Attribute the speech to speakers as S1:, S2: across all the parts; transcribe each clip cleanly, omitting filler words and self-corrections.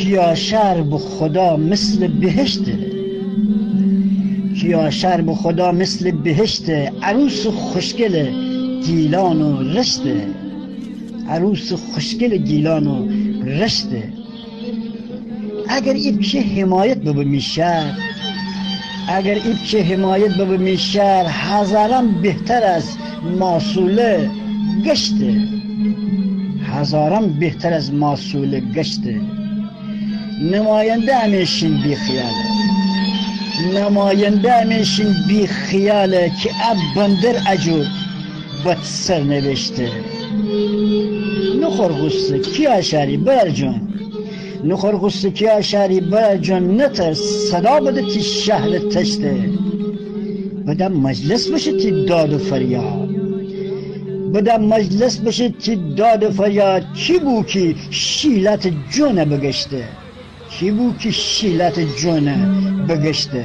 S1: کیاشر به خدا مثل بهشته، کیاشر به خدا مثل بهشته، عروس خوشگل گیلان و رشته، عروس خوشگل گیلان و رشته. اگر این که حمایت بمیشد، اگر این که حمایت بمیشد، هزاران بهتر از ماسوله گشته، هزاران بهتر از ماسوله گشته. نماینده همیشین بی خیاله، نماینده همیشین بی خیاله که اب بندر اجو بد سر نوشته. نخور غصه کیاشری برر جان، نخور غصه کیاشری برر جان، نترس صدا بده تی شهر تشته. بدم مجلس بشه تی داد و فریاد، بدم مجلس بشه تی داد و فریاد. کی بو کی شیلت جونه بگشته، کی بو کی شیلت جونه بگشته.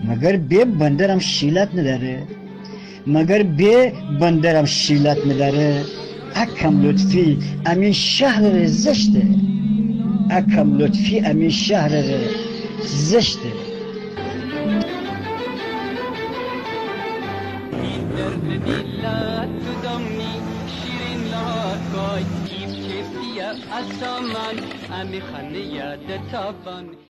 S1: مگر بی بندرم شیلت نداره، مگر بی بندرم شیلت نداره. اکم لطفی امین شهر زشته، اکم لطفی امین شهر زشته.